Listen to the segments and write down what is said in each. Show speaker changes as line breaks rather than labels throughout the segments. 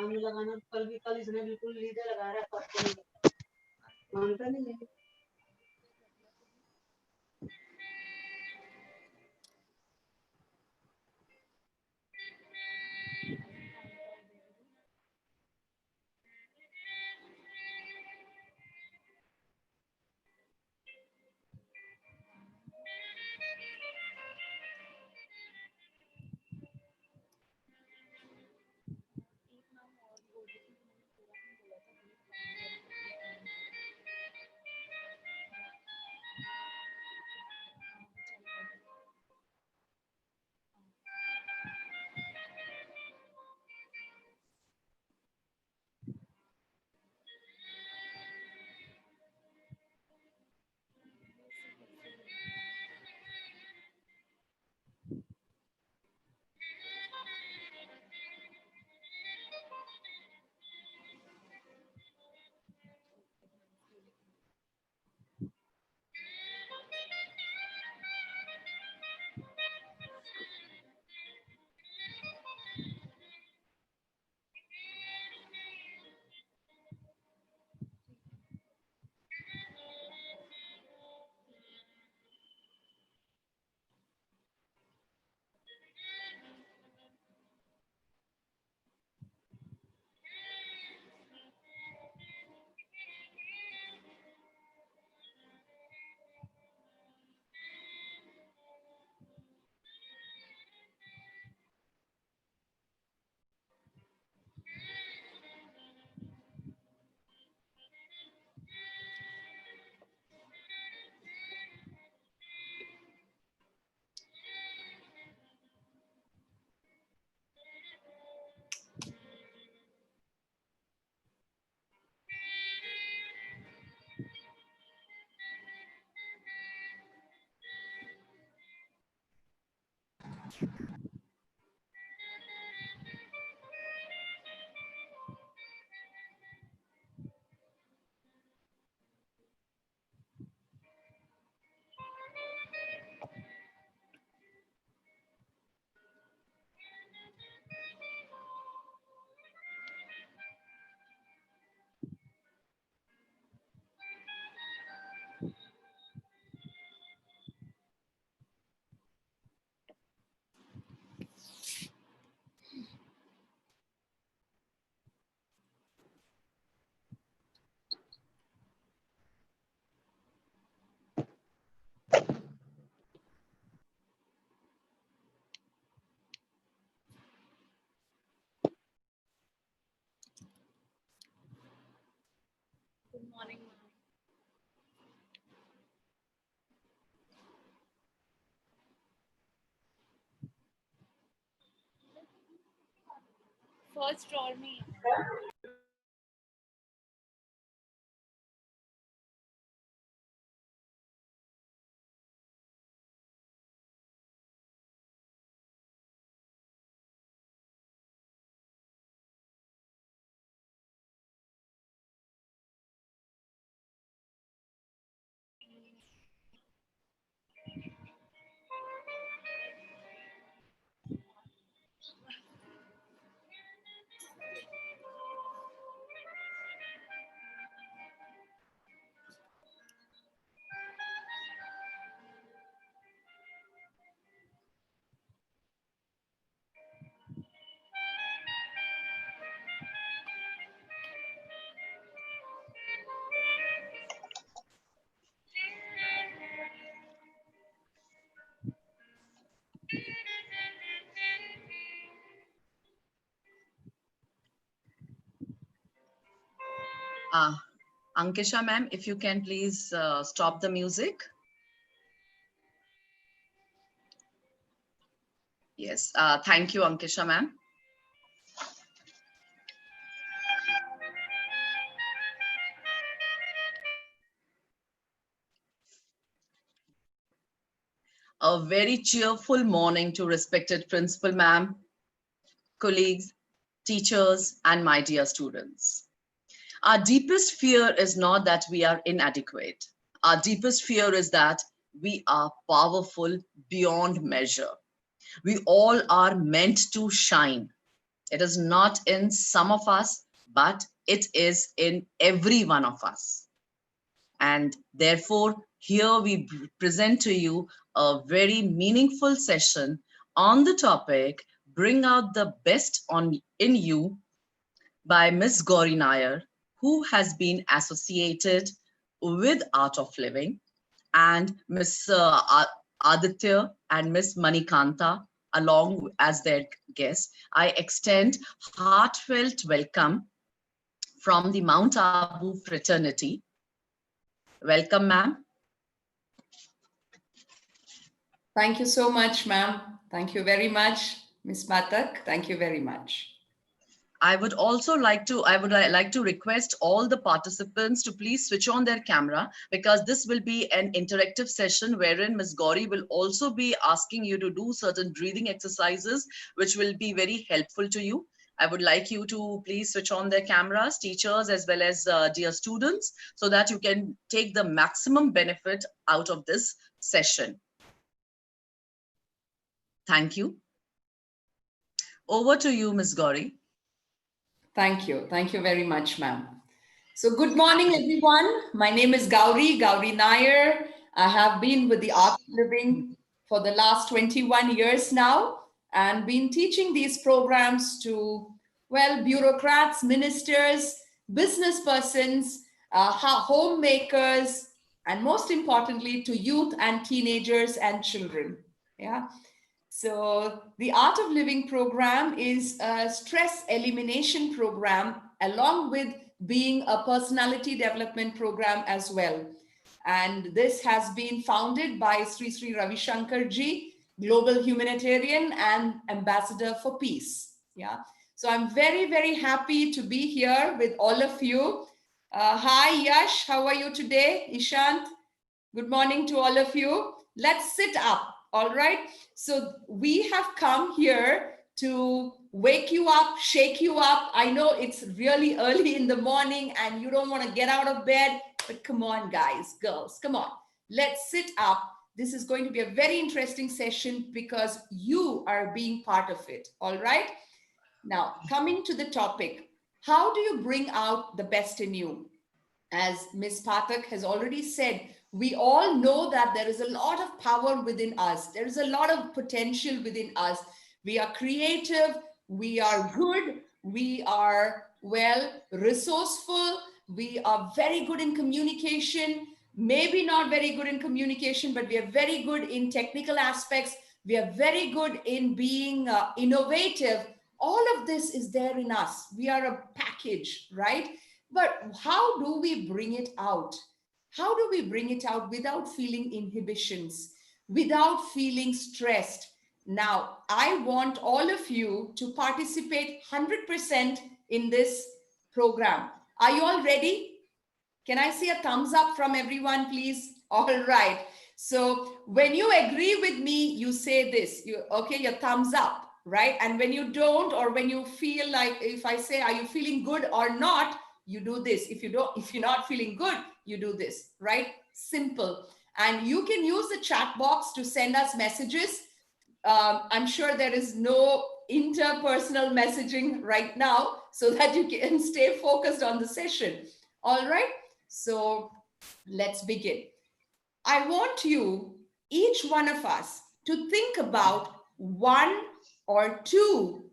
आम लगाना कल इसने बिल्कुल लीडर लगा रहा है, मानता नहीं है।
Good morning. First draw me.
Ankisha ma'am, if you can please stop the music. Yes, thank you, Ankisha ma'am. A very cheerful morning to respected principal ma'am, colleagues, teachers, and my dear students. Our deepest fear is not that we are inadequate. Our deepest fear is that we are powerful beyond measure. We all are meant to shine. It is not in some of us, but it is in every one of us. And therefore, here we present to you a very meaningful session on the topic, Bring Out the Best in You by Ms. Gauri Nair, who has been associated with Art of Living, and Ms. Aditya and Ms. Manikanta, along as their guests. I extend heartfelt welcome from the Mount Abu fraternity. Welcome, ma'am.
Thank you so much, ma'am. Thank you very much, Ms. Pathak. Thank you very much.
I would like to request all the participants to please switch on their camera, because this will be an interactive session wherein Ms. Gauri will also be asking you to do certain breathing exercises, which will be very helpful to you. I would like you to please switch on their cameras, teachers as well as dear students, so that you can take the maximum benefit out of this session. Thank you. Over to you, Ms. Gauri.
Thank you. Thank you very much, ma'am. So good morning, everyone. My name is Gauri Nair. I have been with the Art of Living for the last 21 years now and been teaching these programs to, well, bureaucrats, ministers, business persons, homemakers, and most importantly, to youth and teenagers and children. Yeah. So the Art of Living program is a stress elimination program, along with being a personality development program as well. And this has been founded by Sri Ravi Shankar ji, global humanitarian and ambassador for peace. Yeah. So I'm very, very happy to be here with all of you. Hi, Yash. How are you today? Ishant. Good morning to all of you. Let's sit up. All right. So we have come here to wake you up, shake you up. I know it's really early in the morning and you don't want to get out of bed, but come on, guys, girls, come on. Let's sit up. This is going to be a very interesting session because you are being part of it. All right. Now, coming to the topic, how do you bring out the best in you? As Ms. Pathak has already said, we all know that there is a lot of power within us. There is a lot of potential within us. We are creative, we are good, we are, well, resourceful, we are very good in communication, maybe not very good in communication, but we are very good in technical aspects. We are very good in being innovative. All of this is there in us. We are a package, right? But how do we bring it out? How do we bring it out without feeling inhibitions, without feeling stressed? Now, I want all of you to participate 100% in this program. Are you all ready? Can I see a thumbs up from everyone, please? All right. So when you agree with me, you say this, okay, your thumbs up, right? And when you don't, or when you feel like, if I say, are you feeling good or not? You do this. If you're not feeling good, you do this, right? Simple. And you can use the chat box to send us messages. I'm sure there is no interpersonal messaging right now, so that you can stay focused on the session. All right. So let's begin. I want you, each one of us, to think about one or two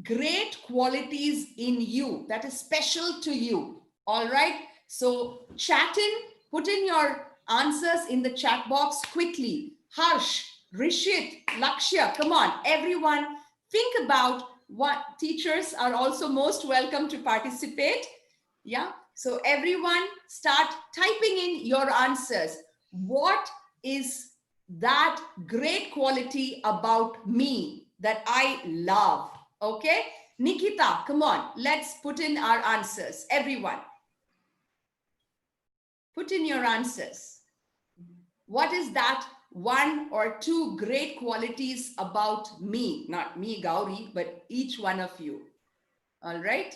great qualities in you that is special to you. All right. So chat in, put in your answers in the chat box quickly. Harsh, Rishit, Lakshya, come on, everyone, think about what. Teachers are also most welcome to participate. Yeah. So everyone start typing in your answers. What is that great quality about me that I love? Okay, Nikita, come on, let's put in our answers. Everyone, put in your answers. What is that one or two great qualities about me? Not me, Gauri, but each one of you. All right.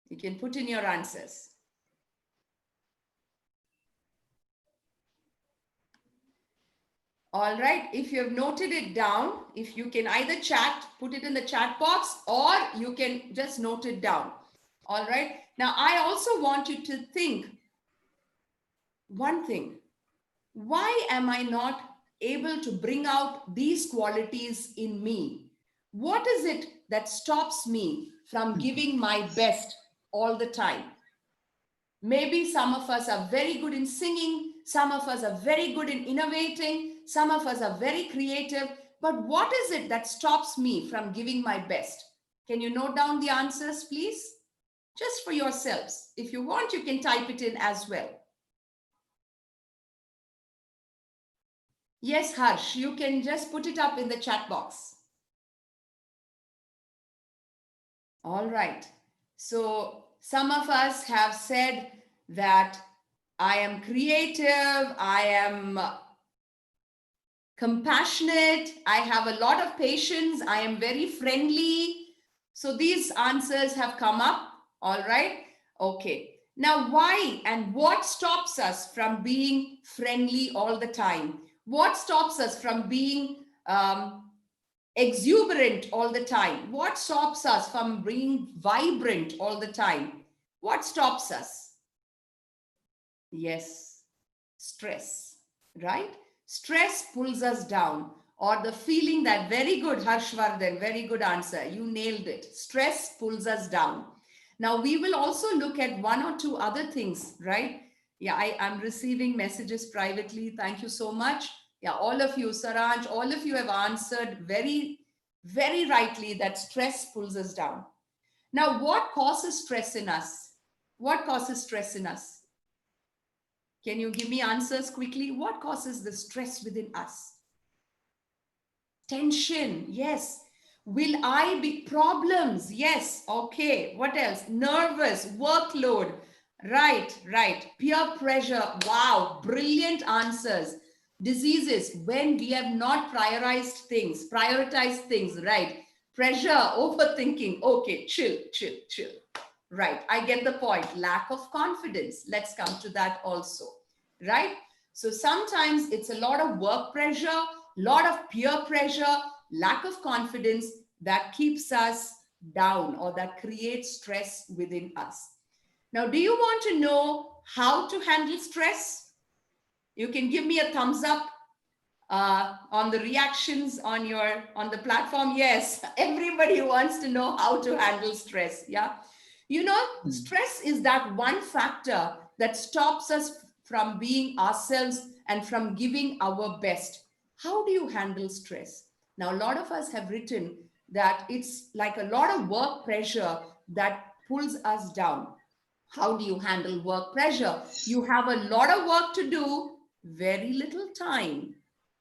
You can put in your answers. All right. If you have noted it down, if you can either chat, put it in the chat box, or you can just note it down. All right. Now, I also want you to think one thing. Why am I not able to bring out these qualities in me? What is it that stops me from giving my best all the time? Maybe some of us are very good in singing, some of us are very good in innovating, some of us are very creative, but what is it that stops me from giving my best? Can you note down the answers, please? Just for yourselves. If you want, you can type it in as well. Yes, Harsh, you can just put it up in the chat box. All right. So some of us have said that I am creative, I am compassionate, I have a lot of patience, I am very friendly. So these answers have come up. All right. Okay. Now, why and what stops us from being friendly all the time? What stops us from being exuberant all the time? What stops us from being vibrant all the time? What stops us? Yes, stress, right? Stress pulls us down, or the feeling that, very good, Harshvardhan, very good answer. You nailed it. Stress pulls us down. Now, we will also look at one or two other things, right? Yeah, I'm receiving messages privately. Thank you so much. Yeah, all of you, Saranj, all of you have answered very, very rightly that stress pulls us down. Now, what causes stress in us? What causes stress in us? Can you give me answers quickly? What causes the stress within us? Tension, yes. Will I be problems? Yes. Okay. What else? Nervous, workload. Right, right. Peer pressure. Wow, brilliant answers. Diseases, when we have not prioritized things, right? Pressure, overthinking. Okay, chill, chill, chill. Right, I get the point. Lack of confidence. Let's come to that also, right? So sometimes it's a lot of work pressure, lot of peer pressure, lack of confidence that keeps us down or that creates stress within us. Now, do you want to know how to handle stress? You can give me a thumbs up on the reactions on the platform. Yes, everybody wants to know how to handle stress. Yeah. You know, stress is that one factor that stops us from being ourselves and from giving our best. How do you handle stress? Now, a lot of us have written that it's like a lot of work pressure that pulls us down. How do you handle work pressure? You have a lot of work to do, very little time.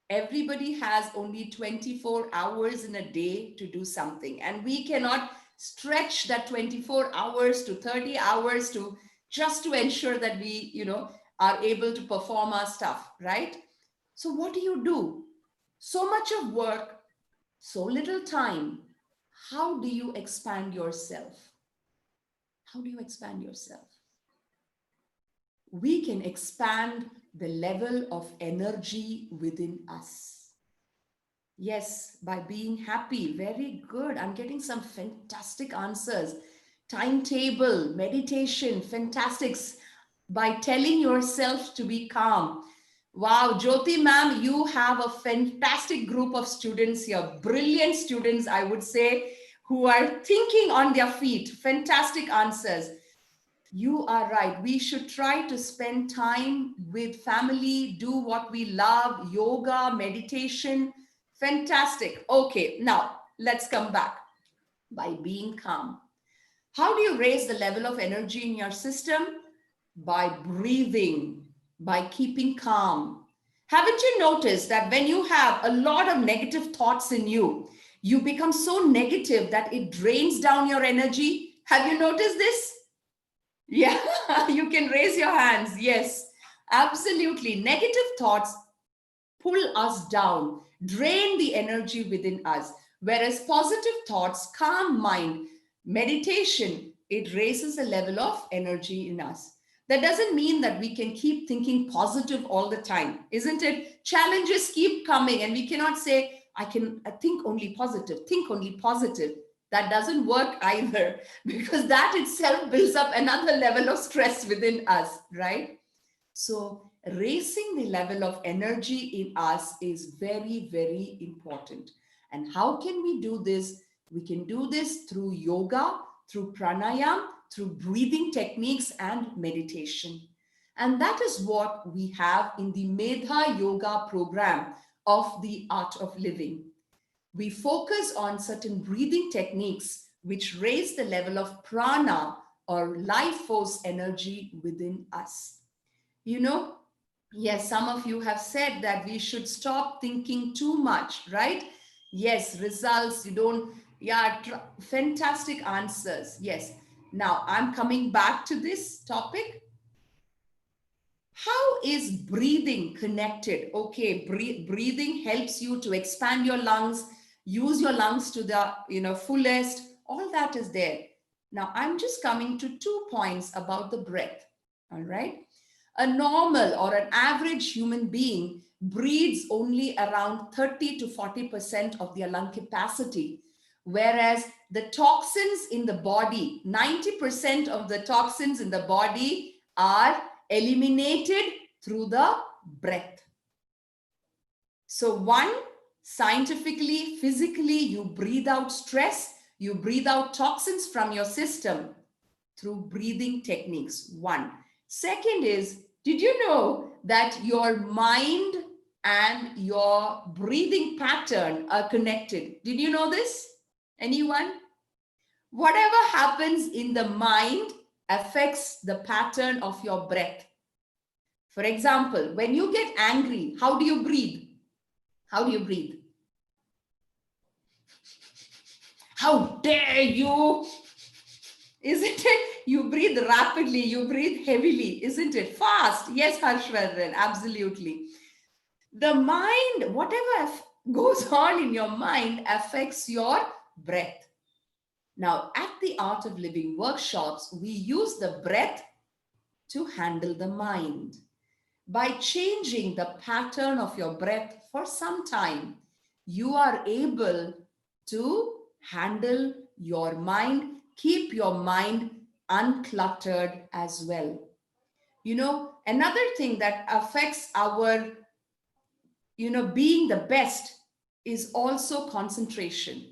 Everybody has only 24 hours in a day to do something, and we cannot stretch that 24 hours to 30 hours to just to ensure that we, are able to perform our stuff, right? So what do? So much of work, so little time. How do you expand yourself? How do you expand yourself? We can expand the level of energy within us. Yes, by being happy. Very good. I'm getting some fantastic answers. Timetable, meditation, fantastics. By telling yourself to be calm. Wow, Jyoti ma'am, you have a fantastic group of students here. Brilliant students, I would say, who are thinking on their feet. Fantastic answers. You are right. We should try to spend time with family, do what we love, yoga, meditation. Fantastic. Okay, now let's come back. By being calm. How do you raise the level of energy in your system? By breathing, by keeping calm. Haven't you noticed that when you have a lot of negative thoughts in you, you become so negative that it drains down your energy? Have you noticed this? Yeah, you can raise your hands. Yes, absolutely. Negative thoughts pull us down, drain the energy within us. Whereas positive thoughts, calm mind, meditation, it raises the level of energy in us. That doesn't mean that we can keep thinking positive all the time, isn't it? Challenges keep coming and we cannot say, I think only positive, think only positive. That doesn't work either, because that itself builds up another level of stress within us, right? So raising the level of energy in us is very, very important. And how can we do this? We can do this through yoga, through pranayam, through breathing techniques and meditation. And that is what we have in the Medha Yoga program of the Art of Living. We focus on certain breathing techniques which raise the level of prana or life force energy within us. You know, yes, some of you have said that we should stop thinking too much, right? Yes, results, you don't, yeah, fantastic answers. Yes. Now I'm coming back to this topic. How is breathing connected? Okay, breathing helps you to expand your lungs, use your lungs to the fullest. All that is there. Now I'm just coming to 2 points about the breath. All right. A normal or an average human being breathes only around 30 to 40% of their lung capacity, whereas the toxins in the body, 90% of the toxins in the body are eliminated through the breath. So one, scientifically, physically, you breathe out stress, you breathe out toxins from your system through breathing techniques. One. Second is, did you know that your mind and your breathing pattern are connected? Did you know this? Anyone? Whatever happens in the mind affects the pattern of your breath. For example, when you get angry, how do you breathe? How do you breathe? How dare you? Isn't it? You breathe rapidly, you breathe heavily, isn't it? Fast. Yes, Harshvardhan, absolutely. The mind, whatever goes on in your mind affects your breath. Now, at the Art of Living workshops, we use the breath to handle the mind. By changing the pattern of your breath for some time, you are able to handle your mind, keep your mind uncluttered as well. You know, another thing that affects our, being the best is also concentration.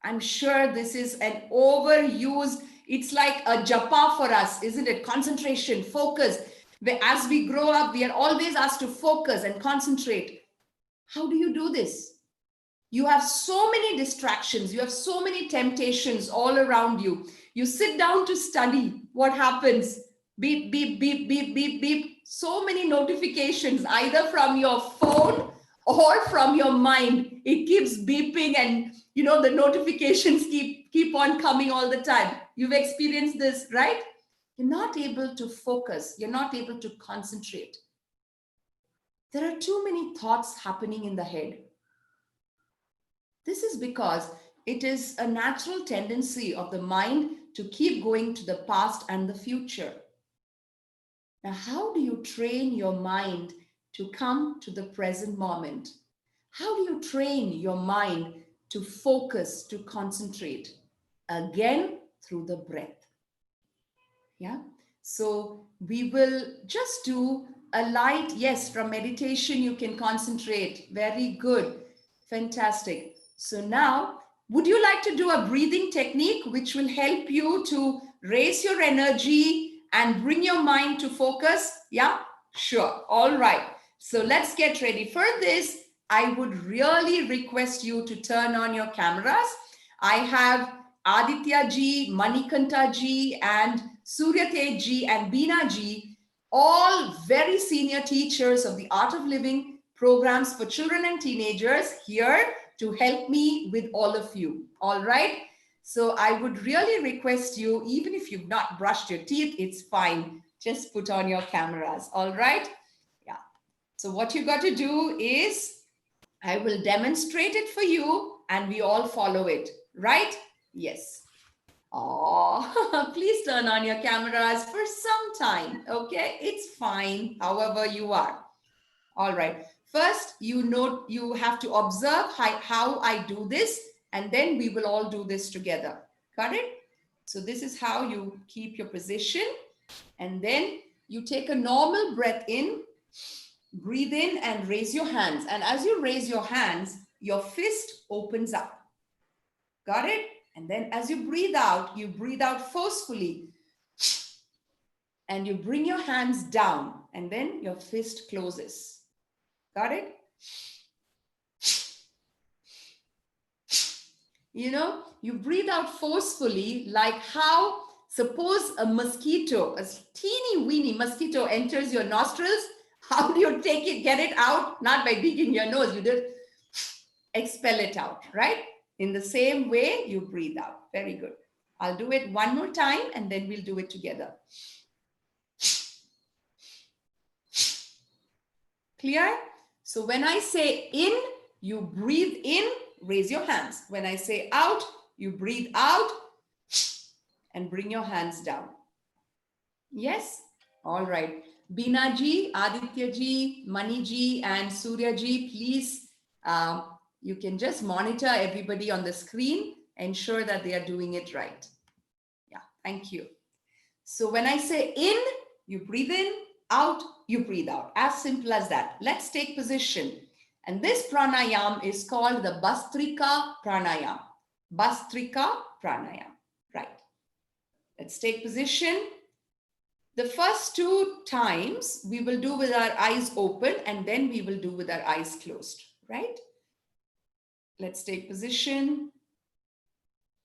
I'm sure this is an overused, it's like a japa for us, isn't it? Concentration, focus. As we grow up, we are always asked to focus and concentrate. How do you do this? You have so many distractions. You have so many temptations all around you. You sit down to study. What happens? Beep, beep, beep, beep, beep, beep. So many notifications, either from your phone or from your mind. It keeps beeping and, the notifications keep on coming all the time. You've experienced this, right? You're not able to focus. You're not able to concentrate. There are too many thoughts happening in the head. This is because it is a natural tendency of the mind to keep going to the past and the future. Now, how do you train your mind to come to the present moment? How do you train your mind to focus, to concentrate? Again, through the breath. Yeah. So we will just do a light, yes, from meditation, you can concentrate. Very good. Fantastic. So now, would you like to do a breathing technique which will help you to raise your energy and bring your mind to focus? Yeah, sure. All right. So let's get ready for this. I would really request you to turn on your cameras. I have Aditya ji, Manikanta ji, and Suryate ji and Beena ji, all very senior teachers of the Art of Living programs for children and teenagers here to help me with all of you. All right. So I would really request you, even if you've not brushed your teeth, it's fine. Just put on your cameras. All right. Yeah. So what you got to do is I will demonstrate it for you and we all follow it. Right? Yes. Oh, please turn on your cameras for some time. Okay, it's fine, however you are. All right. First, you have to observe how I do this, and then we will all do this together. Got it? So this is how you keep your position, and then you take a normal breath in, breathe in and raise your hands. And as you raise your hands, your fist opens up. Got it? And then as you breathe out forcefully, and you bring your hands down, and then your fist closes. Got it? You know, you breathe out forcefully, like how, suppose a mosquito, a teeny weeny mosquito enters your nostrils. How do you take it, get it out? Not by digging your nose, you just expel it out, right? In the same way, you breathe out. Very good. I'll do it one more time and then we'll do it together. Clear? So when I say in, you breathe in, raise your hands. When I say out, you breathe out and bring your hands down. Yes? All right. Beena ji, Aditya ji, Mani ji, and Surya ji, please, you can just monitor everybody on the screen, ensure that they are doing it right. Yeah, thank you. So when I say in, you breathe in, out, you breathe out. As simple as that. Let's take position. And this pranayam is called the Bhastrika pranayam. Bhastrika pranayam. Right. Let's take position. The first 2 times we will do with our eyes open, and then we will do with our eyes closed. Right? Let's take position.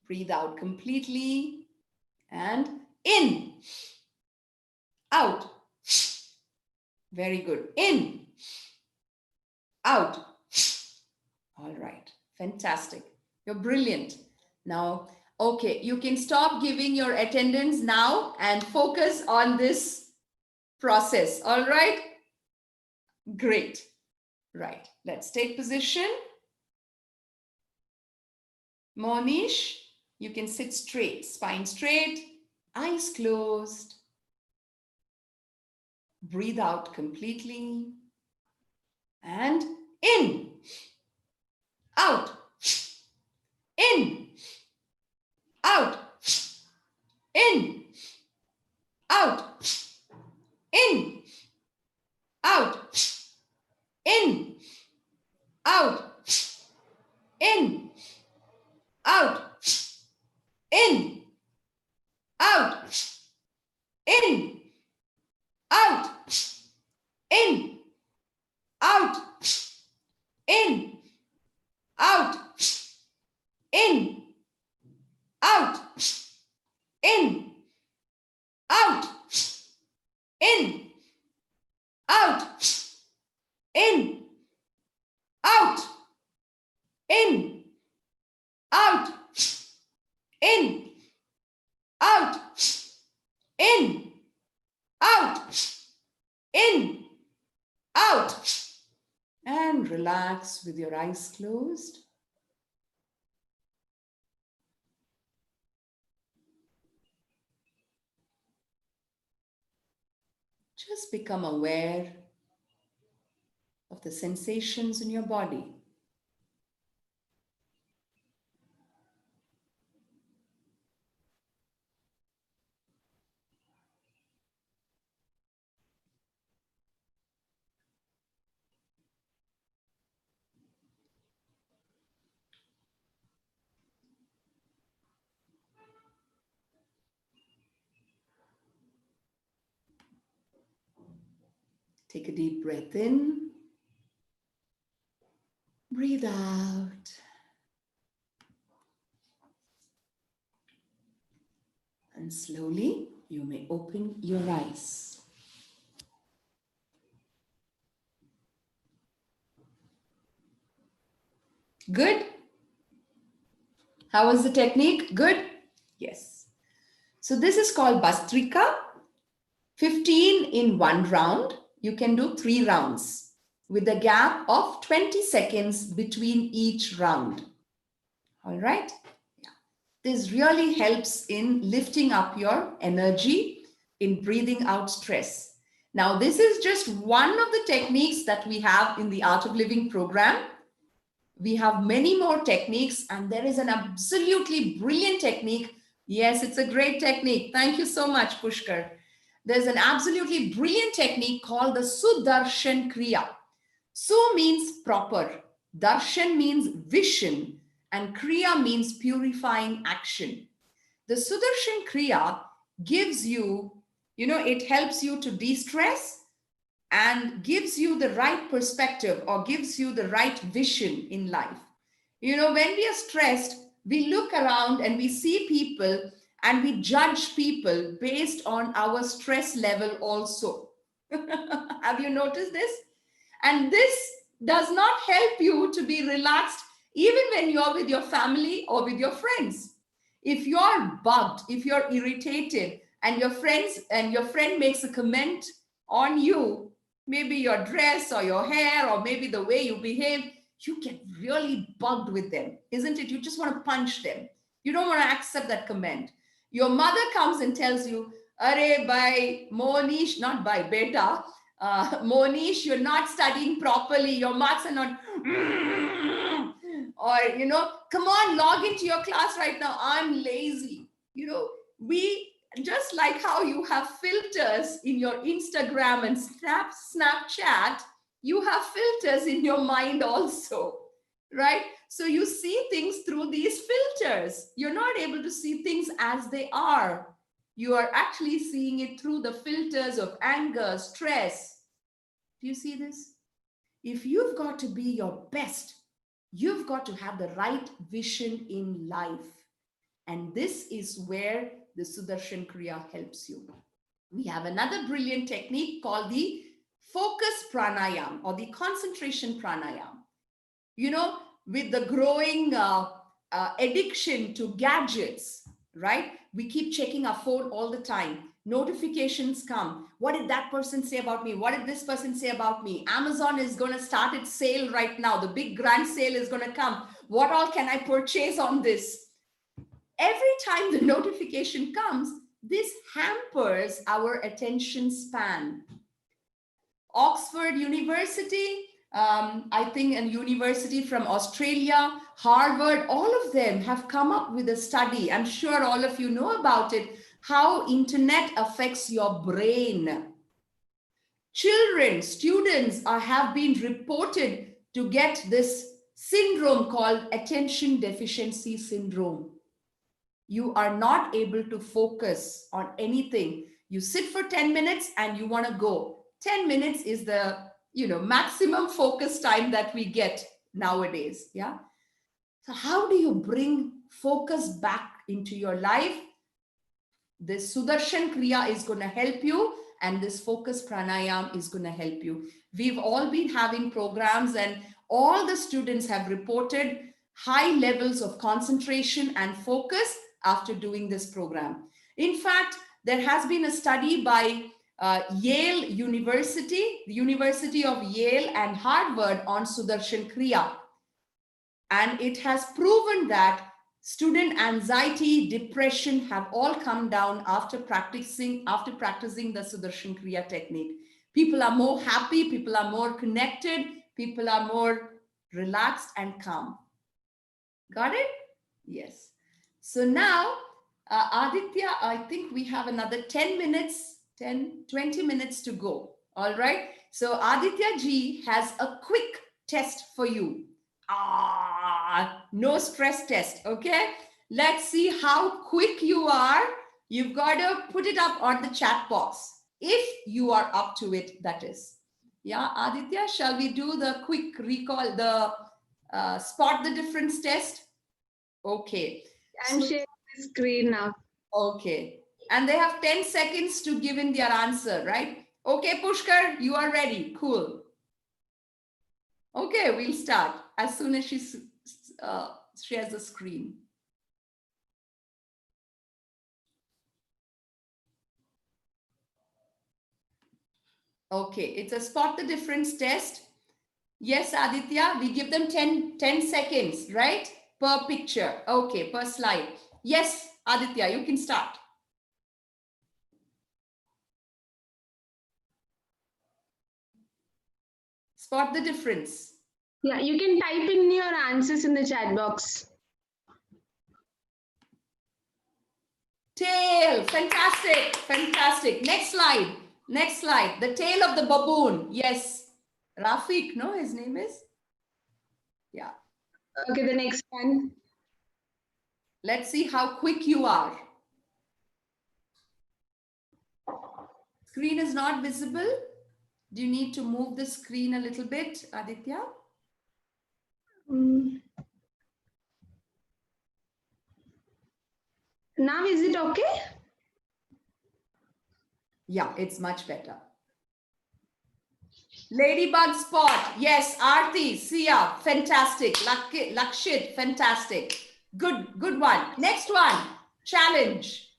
Breathe out completely. And in. Out. Very good. In. Out. All right. Fantastic. You're brilliant. Now, okay, you can stop giving your attendance now and focus on this process. All right. Great. Right. Let's take position. Monish, you can sit straight, spine straight, eyes closed. Breathe out completely. And in, out, in, out, in, out, in, out, in, out, in, out, in, out, in, out, in, out, in, out, in, out, in, out, in, out, in, out, in, out, in, out, in, out, in, out. And relax with your eyes closed. Just become aware of the sensations in your body. Take a deep breath in. Breathe out. And slowly, you may open your eyes. Good? How was the technique? Good? Yes. So this is called Bhastrika. 15 in one round. You can do 3 rounds with a gap of 20 seconds between each round. All right? Yeah. This really helps in lifting up your energy, in breathing out stress. Now, this is just one of the techniques that we have in the Art of Living program. We have many more techniques, and there is an absolutely brilliant technique. Yes, it's a great technique. Thank you so much, Pushkar. There's an absolutely brilliant technique called the Sudarshan Kriya. Su means proper, darshan means vision, and kriya means purifying action. The Sudarshan Kriya gives you, it helps you to de-stress and gives you the right perspective or gives you the right vision in life. When we are stressed, we look around and we see people and we judge people based on our stress level also. Have you noticed this? And this does not help you to be relaxed even when you're with your family or with your friends. If you're bugged, if you're irritated, and your friend makes a comment on you, maybe your dress or your hair or maybe the way you behave, you get really bugged with them, isn't it? You just want to punch them. You don't want to accept that comment. Your mother comes and tells you, "Arey, bhai, Monish, not bhai, beta, Monish, you're not studying properly. Your marks are not," or, "Come on, log into your class right now. I'm lazy." We, just like how you have filters in your Instagram and Snapchat, you have filters in your mind also, right? So you see things through these filters. You're not able to see things as they are. You are actually seeing it through the filters of anger, stress. Do you see this? If you've got to be your best, you've got to have the right vision in life. And this is where the Sudarshan Kriya helps you. We have another brilliant technique called the focus pranayam or the concentration pranayam. With the growing addiction to gadgets, right? We keep checking our phone all the time. Notifications come. What did that person say about me? What did this person say about me? Amazon is going to start its sale right now. The big grand sale is going to come. What all can I purchase on this? Every time the notification comes, this hampers our attention span. Oxford University, I think a university from Australia, Harvard, all of them have come up with a study. I'm sure all of you know about it, how internet affects your brain. Children, students have been reported to get this syndrome called attention deficiency syndrome. You are not able to focus on anything. You sit for 10 minutes and you want to go. 10 minutes is the maximum focus time that we get nowadays. Yeah. So how do you bring focus back into your life? This Sudarshan Kriya is going to help you, and this focus pranayam is going to help you. We've all been having programs and all the students have reported high levels of concentration and focus after doing this program. In fact, there has been a study by Yale University, the University of Yale and Harvard on Sudarshan Kriya. And it has proven that student anxiety, depression have all come down after practicing the Sudarshan Kriya technique. People are more happy, people are more connected, people are more relaxed and calm. Got it? Yes. So now, Aditya, I think we have another 20 minutes to go. All right. So Aditya ji has a quick test for you. No stress test. Okay. Let's see how quick you are. You've got to put it up on the chat box. If you are up to it, that is. Yeah, Aditya, shall we do the quick recall, the spot the difference test? Okay.
I'm sharing the screen now.
Okay. And they have 10 seconds to give in their answer, right? Okay, Pushkar, you are ready. Cool. Okay, we'll start as soon as she shares the screen. Okay, it's a spot the difference test. Yes, Aditya, we give them 10 seconds, right? Per picture. Okay, per slide. Yes, Aditya, you can start. Spot the difference.
Yeah, you can type in your answers in the chat box.
Tail, fantastic, fantastic. Next slide, next slide. The tail of the baboon. Yes, Rafiq, no, his name is? Yeah.
Okay, the next one.
Let's see how quick you are. Screen is not visible. Do you need to move the screen a little bit, Aditya?
Now is it okay?
Yeah, it's much better. Ladybug spot. Yes, Aarti, Sia, fantastic. Lakshit, fantastic. Good one. Next one, challenge.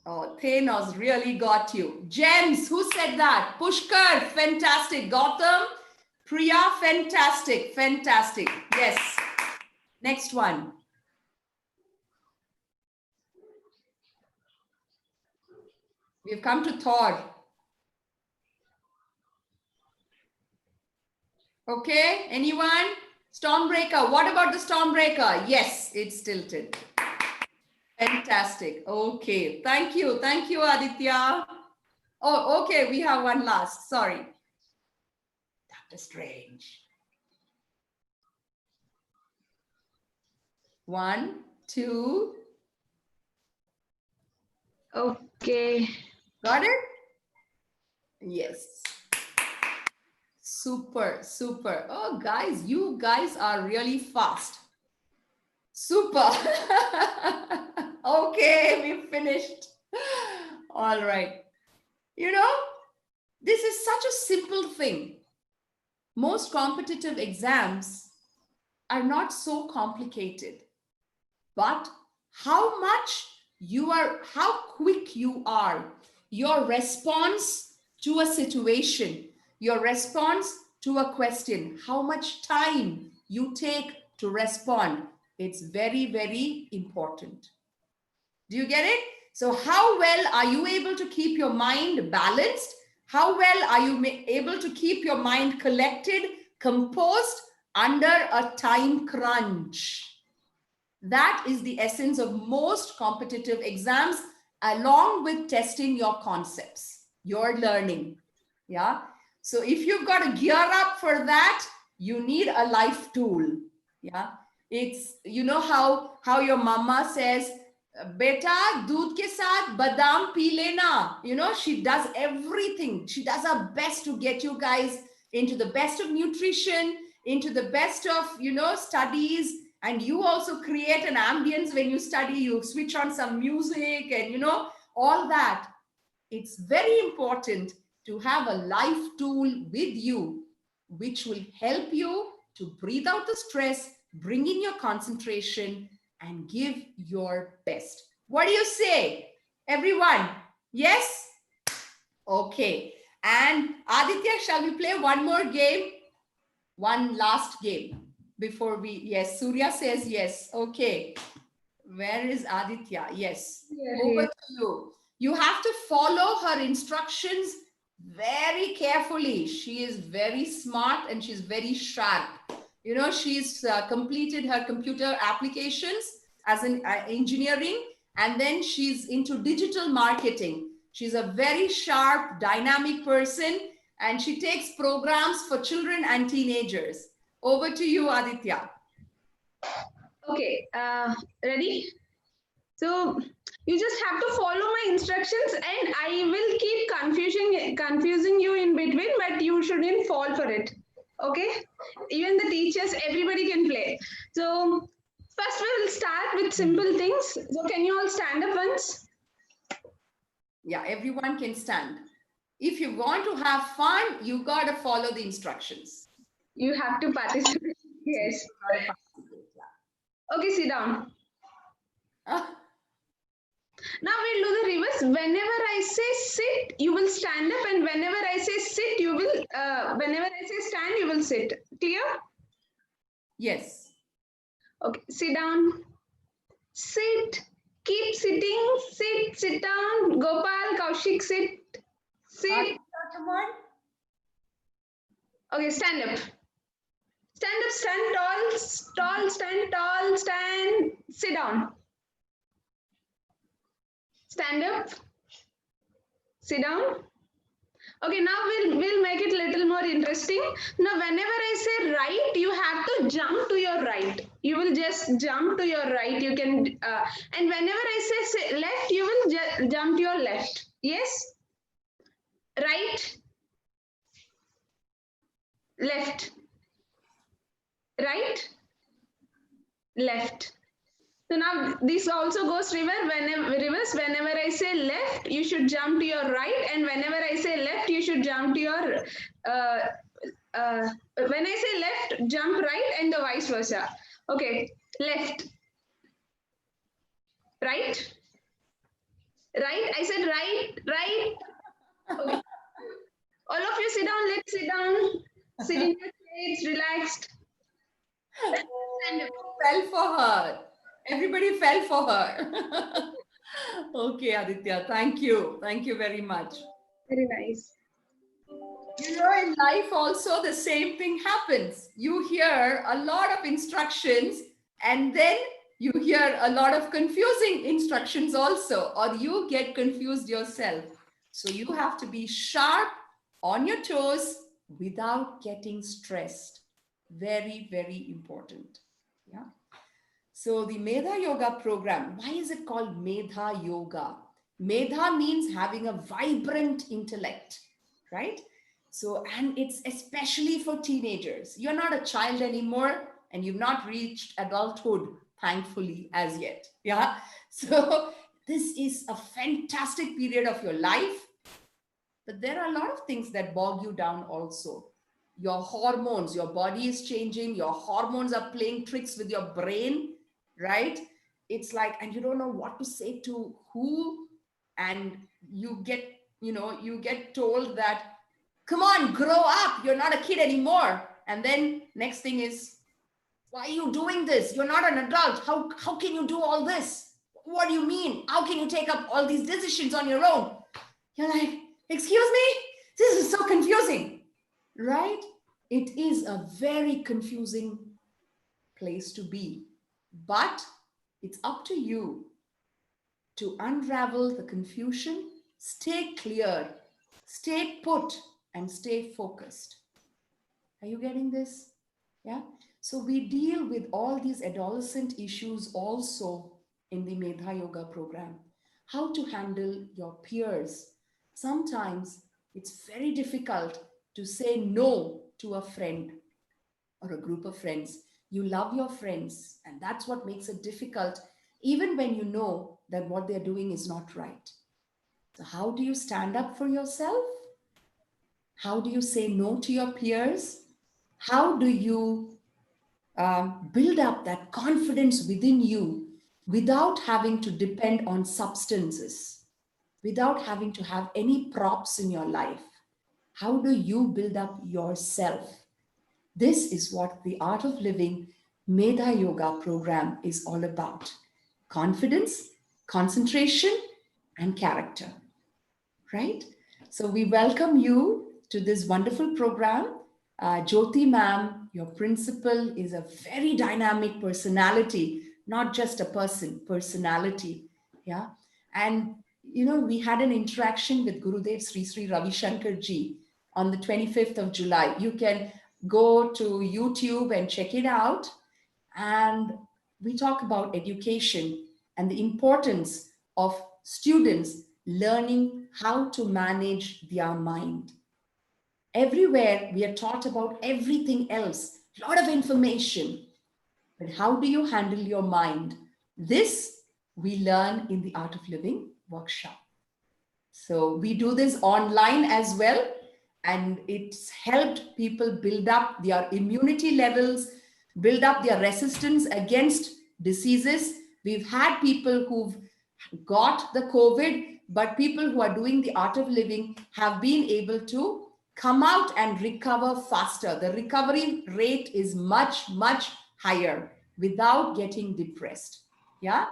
Oh, Thanos really got you. Gems, who said that? Pushkar, fantastic. Gautam, Priya, fantastic. Fantastic. Yes. Next one. We've come to Thor. Okay, anyone? Stormbreaker. What about the Stormbreaker? Yes, it's tilted. Fantastic. Okay. Thank you. Thank you, Aditya. Oh, okay. We have one last. Sorry. Doctor Strange. 1, 2.
Okay.
Got it? Yes. Super, super. Oh, guys, you guys are really fast. Super. Okay, we finished. All right. You know, this is such a simple thing. Most competitive exams are not so complicated, but how quick you are, your response to a situation, your response to a question, how much time you take to respond. It's very, very important. Do you get it? So how well are you able to keep your mind balanced? How well are you able to keep your mind collected, composed under a time crunch? That is the essence of most competitive exams, along with testing your concepts, your learning. Yeah. So if you've got to gear up for that, you need a life tool. Yeah. It's, you know how your mama says, beta, doodh ke saath badam pee lena. You know, she does everything. She does her best to get you guys into the best of nutrition, into the best of, you know, studies. And you also create an ambience when you study. You switch on some music and, you know, all that. It's very important to have a life tool with you, which will help you to breathe out the stress, bring in your concentration, and give your best. What do you say, everyone? Yes? Okay. And Aditya, shall we play one more game? One last game before we, yes, Surya says yes. Okay. Where is Aditya? Yes. Over to you. You have to follow her instructions very carefully. She is very smart and she's very sharp. You know, she's completed her computer applications as an engineering, and then she's into digital marketing. She's a very sharp, dynamic person, and she takes programs for children and teenagers. Over to you, Aditya.
Okay, ready? So you just have to follow my instructions, and I will keep confusing you in between, but you shouldn't fall for it. Okay? Even the teachers, everybody can play. So first we'll start with simple things. So can you all stand up once?
Yeah, everyone can stand. If you want to have fun, you got to follow the instructions.
You have to participate. Yes. Okay, sit down. Now we'll do the reverse. Whenever I say sit, you will stand up, and whenever I say sit, you will, whenever I say stand, you will sit. Clear?
Yes.
Okay, sit down, sit, keep sitting, sit down. Gopal, Kaushik, sit, sit.
Come on.
Okay, stand up. Stand up, stand tall, stand tall, stand, sit down. Stand up, sit down. Okay, now we'll make it a little more interesting. Now, whenever I say right, you have to jump to your right. You will just jump to your right. You can, and whenever I say left, you will jump to your left. Yes? Right? Left. Right? Left. So now this also goes reverse. Whenever I say left, you should jump to your right, and whenever I say left, you should jump to your. When I say left, jump right, and the vice versa. Okay, left, right, right. I said right, right. Okay. All of you sit down. Let's sit down. Sit in your seats, relaxed. Stand up.
Fell for her. Everybody fell for her. Okay, Aditya, thank you. Thank you very much.
Very nice.
You know, in life also the same thing happens. You hear a lot of instructions and then you hear a lot of confusing instructions also, or you get confused yourself. So you have to be sharp, on your toes, without getting stressed. Very, very important. Yeah. So the Medha Yoga program, why is it called Medha Yoga? Medha means having a vibrant intellect, right? So, and it's especially for teenagers. You're not a child anymore and you've not reached adulthood, thankfully, as yet. Yeah. So this is a fantastic period of your life. But there are a lot of things that bog you down also. Your hormones, your body is changing, your hormones are playing tricks with your brain, right? It's like, and you don't know what to say to who, and you get told that, come on, grow up, you're not a kid anymore. And then next thing is, why are you doing this? You're not an adult. How can you do all this? What do you mean? How can you take up all these decisions on your own? You're like, excuse me? This is so confusing, right? It is a very confusing place to be, but it's up to you to unravel the confusion, stay clear, stay put, and stay focused. Are you getting this? Yeah. So we deal with all these adolescent issues also in the Medha Yoga program. How to handle your peers. Sometimes it's very difficult to say no to a friend or a group of friends. You love your friends, and that's what makes it difficult, even when you know that what they're doing is not right. So how do you stand up for yourself? How do you say no to your peers? How do you build up that confidence within you without having to depend on substances, without having to have any props in your life? How do you build up yourself? This is what the Art of Living Medha Yoga program is all about. Confidence, concentration, and character, right? So we welcome you to this wonderful program. Jyoti ma'am, your principal, is a very dynamic personality, not just a personality. Yeah. And, we had an interaction with Gurudev Sri Ravi Shankar ji on the 25th of July. You can go to YouTube and check it out. And we talk about education and the importance of students learning how to manage their mind. Everywhere we are taught about everything else, a lot of information, but how do you handle your mind? This we learn in the Art of Living workshop. So we do this online as well, and it's helped people build up their immunity levels, build up their resistance against diseases. We've had people who've got the COVID, but people who are doing the art of living have been able to come out and recover faster. The recovery rate is much, much higher without getting depressed. Yeah.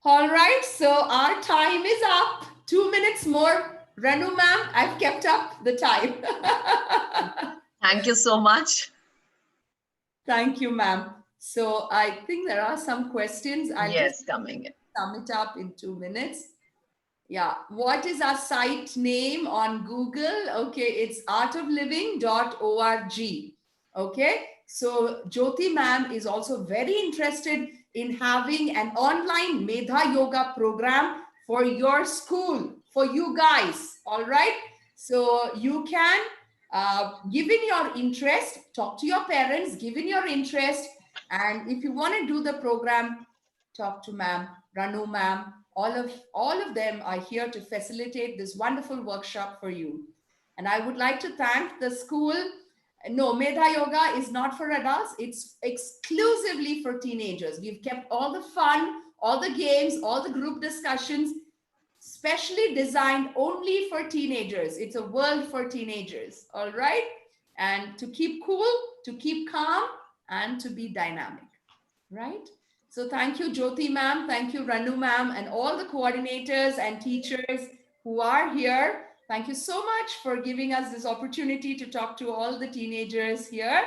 All right. So our time is up. 2 minutes more. Ranu ma'am, I've kept up the time.
Thank you so much.
Thank you, ma'am. So I think there are some questions. I'll
Yes,
just
coming in.
sum it up in 2 minutes. Yeah. What is our site name on Google? Okay, it's artofliving.org. Okay. So Jyoti ma'am is also very interested in having an online Medha Yoga program for your school, for you guys. All right. So you can give in your interest, talk to your parents, give in your interest. And if you want to do the program, talk to ma'am, Ranu ma'am. All of them are here to facilitate this wonderful workshop for you. And I would like to thank the school. No, Medha Yoga is not for adults. It's exclusively for teenagers. We've kept all the fun, all the games, all the group discussions, specially designed only for teenagers. It's a world for teenagers, all right? And to keep cool, to keep calm, and to be dynamic, right? So thank you, Jyoti ma'am. Thank you, Ranu ma'am, and all the coordinators and teachers who are here. Thank you so much for giving us this opportunity to talk to all the teenagers here.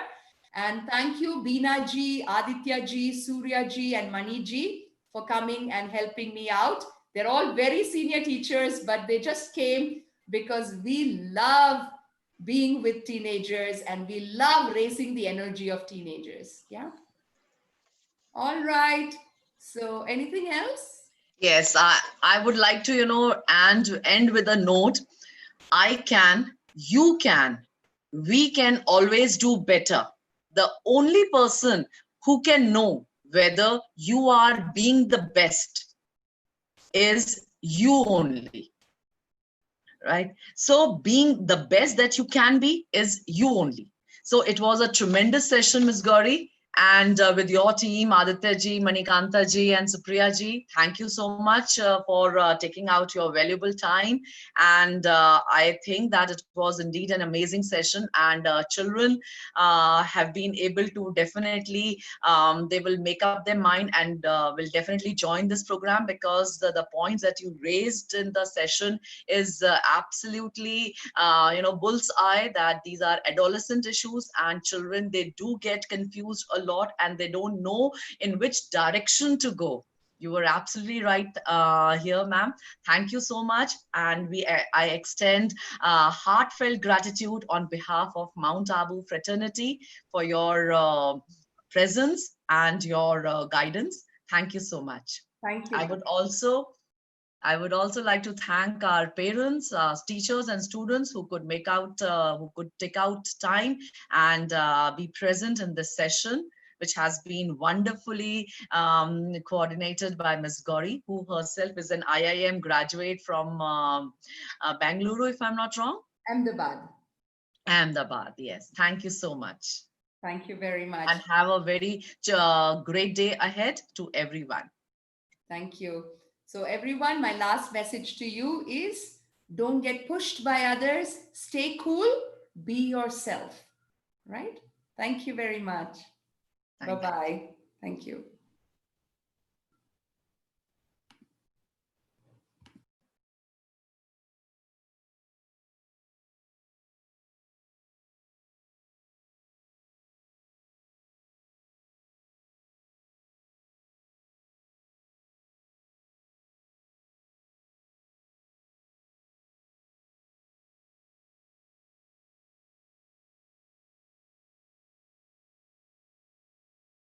And thank you, Beena ji, Aditya ji, Surya ji, and Mani ji for coming and helping me out. They're all very senior teachers, but they just came because we love being with teenagers and we love raising the energy of teenagers. Yeah. All right. So anything else?
Yes, I would like to, and end with a note. I can, you can, we can always do better. The only person who can know whether you are being the best is you only, right? So being the best that you can be is you only. So it was a tremendous session, Ms. Gauri. And with your team, Aditya ji, Manikanta ji, and Supriya ji, thank you so much for taking out your valuable time. And I think that it was indeed an amazing session. And children have been able to definitely, they will make up their mind and will definitely join this program, because the points that you raised in the session is absolutely, bullseye, that these are adolescent issues, and children, they do get confused a lot and they don't know in which direction to go. You were absolutely right here, ma'am. Thank you so much. And I extend heartfelt gratitude on behalf of Mount Abu fraternity for your presence and your guidance. Thank you so much.
Thank you.
I would also like to thank our parents, teachers, and students who could take out time and be present in this session, which has been wonderfully coordinated by Ms. Gauri, who herself is an IIM graduate from Bangalore, if I'm not wrong. Ahmedabad, yes. Thank you so much.
Thank you very much.
And have a very great day ahead to everyone.
Thank you. So everyone, my last message to you is, don't get pushed by others. Stay cool. Be yourself. Right? Thank you very much. Bye-bye. Thank you.